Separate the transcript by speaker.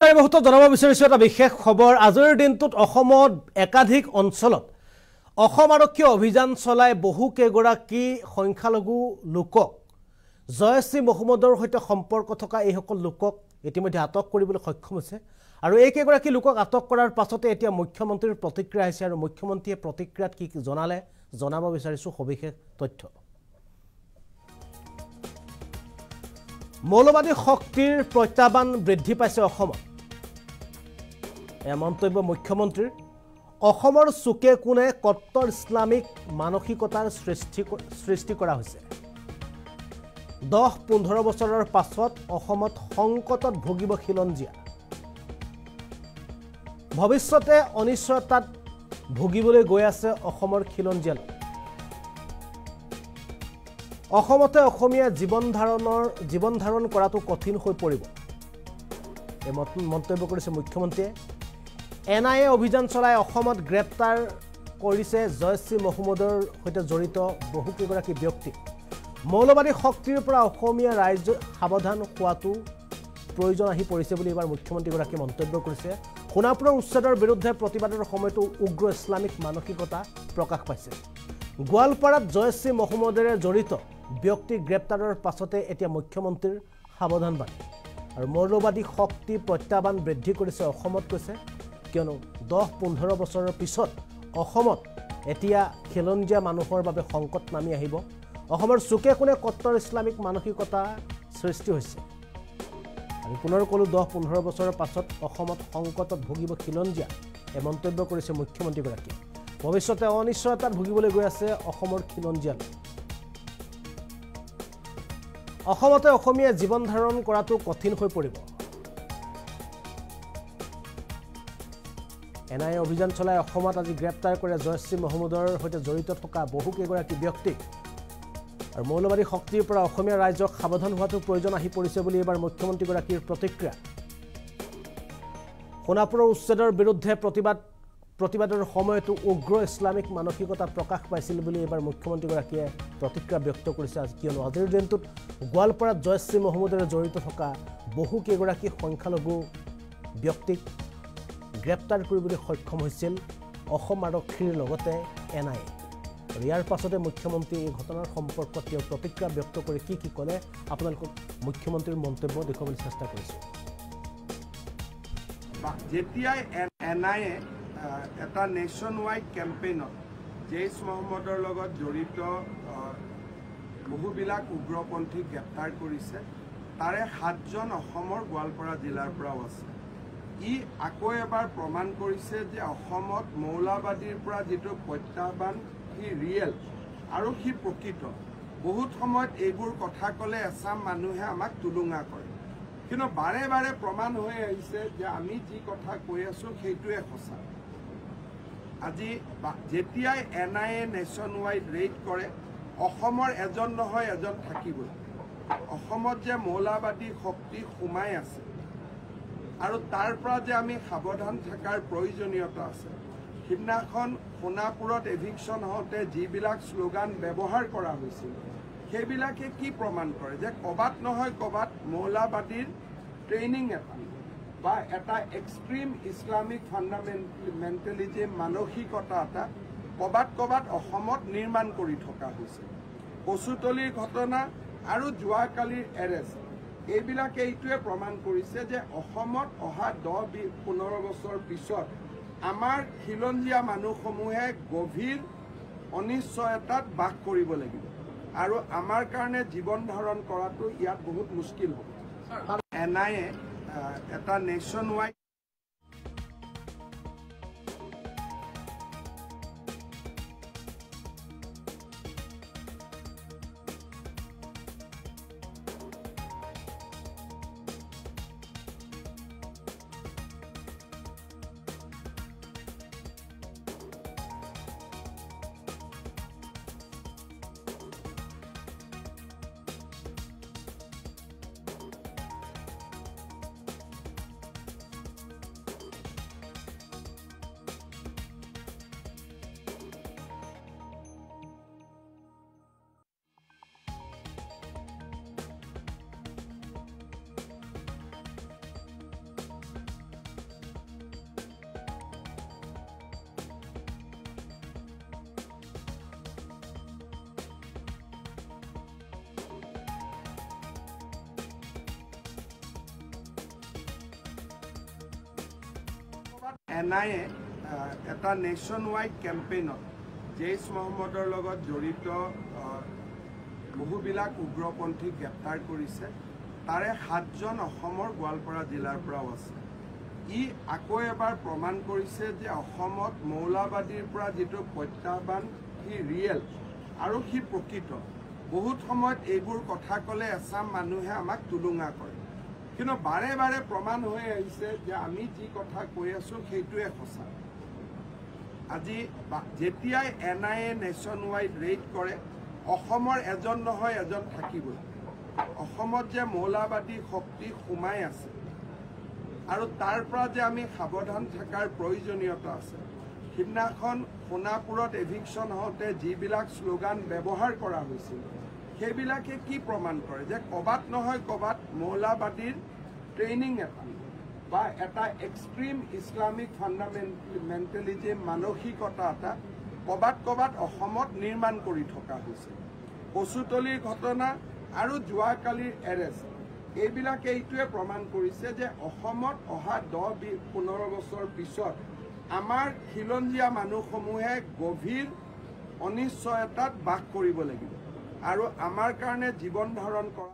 Speaker 1: নমস্কাৰ বহুত জনাব বিচাৰিছো এটা বিশেষ খবৰ আজিৰ দিনটোত অসমত একাধিক অঞ্চলত অসম আৰক্ষী অভিযান চলাই বহু কেগৰাকী সংখ্যালঘু লোকক জয়শ্ৰী মহম্মদৰ সৈতে সম্পৰ্ক থকা এই সকল লোকক ইতিমধ্যে আটক কৰিবলৈ সক্ষম হৈছে আৰু এই কেগৰাকী লোকক আটক কৰাৰ পাছতে এতিয়া মুখ্যমন্ত্ৰীৰ প্ৰতিক্ৰিয়া আহিছে আৰু মুখ্যমন্ত্ৰীয়ে প্ৰতিক্ৰিয়াত কি জনালে জনাব বিচাৰিছো সবিশেষ তথ্য মৌলবাদী শক্তিৰ প্ৰত্যাহ্বান বৃদ্ধি পাইছে অসমত মন্তব্য মুখ্যমন্ত্ৰীৰ অসমৰ চুকে কোণে কট্টৰ ইছলামিক মানসিকতাৰ সৃষ্টি কৰা হৈছে 10-15 বছৰৰ পাছত অসমত সংকটত ভুগিব খিলঞ্জীয়া ভৱিষ্যতে অনিশ্চয়তাত ভুগিবলৈ গৈ আছে অসমৰ খিলঞ্জীয়া অসমতে অসমীয়া জীৱন ধাৰণ কৰাটো কঠিন হৈ পৰিব এই মন্তব্য কৰিছে মুখ্যমন্ত্ৰীয়ে এনআইএ অভিযান চলাই অসমত গ্ৰেপ্তাৰ কৰিছে জয়শ্ৰী মহম্মদৰ সৈতে জড়িত বহু কেইগৰাকী ব্যক্তি মৌলবাদী শক্তিৰ পৰা অসমীয়া ৰাইজ সাৱধান হোৱাটো প্ৰয়োজন আহি পৰিছে বুলি এবাৰ মুখ্যমন্ত্ৰীগৰাকী মন্তব্য কৰিছে সোণাপুৰৰ উচ্ছেদৰ বিৰুদ্ধে প্ৰতিবাদৰ সময়তো উগ্ৰ ইছলামিক মানসিকতা প্ৰকাশ পাইছে গোৱালপাৰাত জয়শ্ৰী মহম্মদৰে জড়িত ব্যক্তি গ্ৰেপ্তাৰৰ পাছতে এতিয়া মুখ্যমন্ত্ৰীৰ সাৱধানবাণী আৰু মৌলবাদী শক্তি প্ৰত্যাহ্বান বৃদ্ধি কৰিছে অসমত কৈছে কিয়নো 10-15 বছৰৰ পিছত অসমত এতিয়া খিলঞ্জীয়া মানুহৰ বাবে সংকট নামি আহিব অসমৰ চুকে কোণে কট্টৰ ইছলামিক মানসিকতা সৃষ্টি হৈছে আৰু পুনৰ কলো 10-15 বছৰৰ পাছত অসমত সংকটত ভুগিব খিলঞ্জীয়া এই মন্তব্য কৰিছে মুখ্যমন্ত্ৰীগৰাকীয়ে ভৱিষ্যতে অনিশ্চয়তাত ভুগিবলৈ গৈ আছে অসমৰ খিলঞ্জীয়া অসমতে অসমীয়া জীৱন ধাৰণ কৰাটো কঠিন হৈ পৰিব এনআইএ অভিযান চলাই অসমত আজি গ্ৰেপ্তাৰ কৰে জয়শ্ৰী মহম্মদৰ সৈতে জড়িত থকা বহু কেইগৰাকী ব্যক্তি আৰু মৌলবাদী শক্তিৰ পৰা অসমীয়া ৰাইজক সাৱধান হোৱাটো প্ৰয়োজন আহি পৰিছে বুলি এবাৰ মুখ্যমন্ত্ৰীগৰাকীৰ প্ৰতিক্ৰিয়া সোণাপুৰৰ উচ্ছেদৰ বিৰুদ্ধে প্ৰতিবাদৰ সময়তো উগ্ৰ ইছলামিক মানসিকতা প্ৰকাশ পাইছিল বুলি এবাৰ মুখ্যমন্ত্ৰীগৰাকীয়ে প্ৰতিক্ৰিয়া ব্যক্ত কৰিছে আজি কিয়নো আজিৰ দিনটোত গোৱালপাৰাত জয়শ্ৰী মহম্মদৰে জড়িত থকা বহু কেইগৰাকী সংখ্যালঘু ব্যক্তিক গ্ৰেপ্তাৰ কৰিবলৈ সক্ষম হৈছিল অসম আৰক্ষীৰ লগতে এনআইএ আৰু ইয়াৰ পাছতে মুখ্যমন্ত্ৰীয়ে এই ঘটনাৰ সম্পৰ্কত তেওঁ প্ৰতিক্ৰিয়া ব্যক্ত কৰি কি ক'লে আপোনালোকক মুখ্যমন্ত্ৰীৰ মন্তব্য দেখুৱাবলৈ চেষ্টা কৰিছোঁ
Speaker 2: যেতিয়াই এনআইএ এটা নেশ্যন ৱাইড কেম্পেইনত জেইছ মহম্মদৰ লগত জড়িত বহুবিলাক উগ্ৰপন্থীক গ্ৰেপ্তাৰ কৰিছে তাৰে 7জন অসমৰ গোৱালপাৰা জিলাৰ পৰাও আছে ই আকৌ এবাৰ প্ৰমাণ কৰিছে যে অসমত মৌলবাদীৰ পৰা যিটো প্ৰত্যাহ্বান সি ৰিয়েল আৰু সি প্ৰকৃত বহুত সময়ত এইবোৰ কথা ক'লে এচাম মানুহে আমাক তুলুঙা কৰে কিন্তু বাৰে বাৰে প্ৰমাণ হৈ আহিছে যে আমি যি কথা কৈ আছোঁ সেইটোৱে সঁচা আজি যেতিয়াই এনআইএ নেশ্যন ৱাইড ৰেইড কৰে অসমৰ এজন নহয় এজন থাকিবই অসমত যে মৌলবাদী শক্তি সোমাই আছে আৰু তাৰ পৰা যে আমি সাৱধান থকাৰ প্ৰয়োজনীয়তা আছে সিদিনাখন সোণাপুৰত এভিকশ্যন হওঁতে যিবিলাক শ্লোগান ব্যৱহাৰ কৰা হৈছিল সেইবিলাকে কি প্ৰমাণ কৰে যে ক'বাত নহয় ক'বাত মৌলবাদীৰ ট্ৰেইনিং এটা বা এটা এক্সট্ৰিম ইছলামিক ফাণ্ডামেণ্টেলিজিম মানসিকতা এটা ক'বাত অসমত নিৰ্মাণ কৰি থকা হৈছে কচুতলিৰ ঘটনা আৰু যোৱাকালিৰ এৰেষ্ট এইবিলাকে এইটোৱে প্ৰমাণ কৰিছে যে অসমত অহা 10-15 বছৰ পিছত আমাৰ খিলঞ্জীয়া মানুহসমূহে গভীৰ অনিশ্চয়তাত বাস কৰিব লাগিব আৰু আমাৰ কাৰণে জীৱন ধাৰণ কৰাটো ইয়াত বহুত মুস্কিল হ'ব এনআইএ এটা নেশ্যন ৱাইড NIA এটা নেশ্যন ৱাইড কেম্পেইনত জেইছ মহম্মদৰ লগত জড়িত বহুবিলাক উগ্ৰপন্থীক গ্ৰেপ্তাৰ কৰিছে। তাৰে 7জন অসমৰ গোৱালপাৰা জিলাৰ পৰাও আছে। ই আকৌ এবাৰ প্ৰমাণ কৰিছে যে অসমত মৌলবাদীৰ পৰা যিটো প্ৰত্যাহ্বান সি ৰিয়েল আৰু সি প্ৰকৃত। বহুত সময়ত এইবোৰ কথা ক'লে এচাম মানুহে আমাক তুলুঙা কৰে, কিন্তু বাৰে বাৰে প্ৰমাণ হৈ আহিছে যে আমি যি কথা কৈ আছোঁ সেইটোৱে সঁচা। আজি যেতিয়াই NIA নেশ্যন ৱাইড ৰেইড কৰে, অসমৰ এজন নহয় এজন থাকিবই। অসমত যে মৌলবাদী শক্তি সোমাই আছে আৰু তাৰ পৰা যে আমি সাৱধান থকাৰ প্ৰয়োজনীয়তা আছে। সিদিনাখন সোণাপুৰত এভিকশ্যন হওঁতে যিবিলাক শ্লোগান ব্যৱহাৰ কৰা হৈছিল, সেইবিলাকে কি প্ৰমাণ কৰে যে ক'ৰবাত নহয় ক'ৰবাত মৌলবাদীৰ ট্ৰেইনিং বা এটা এক্সট্ৰিম ইছলামিক ফাণ্ডামেণ্টেলিজিম মানসিকতা এটা ক'ৰবাত অসমত নিৰ্মাণ কৰি থকা হৈছে। কচুতলিৰ ঘটনা আৰু যোৱাকালিৰ এৰেষ্ট, এইবিলাকে এইটোৱে প্ৰমাণ কৰিছে যে অসমত অহা 10-15 বছৰ পিছত আমাৰ খিলঞ্জীয়া মানুহসমূহে গভীৰ অনিশ্চয়তাত বাস কৰিব লাগিব আৰু আমাৰ কাৰণে জীৱন ধাৰণ কৰা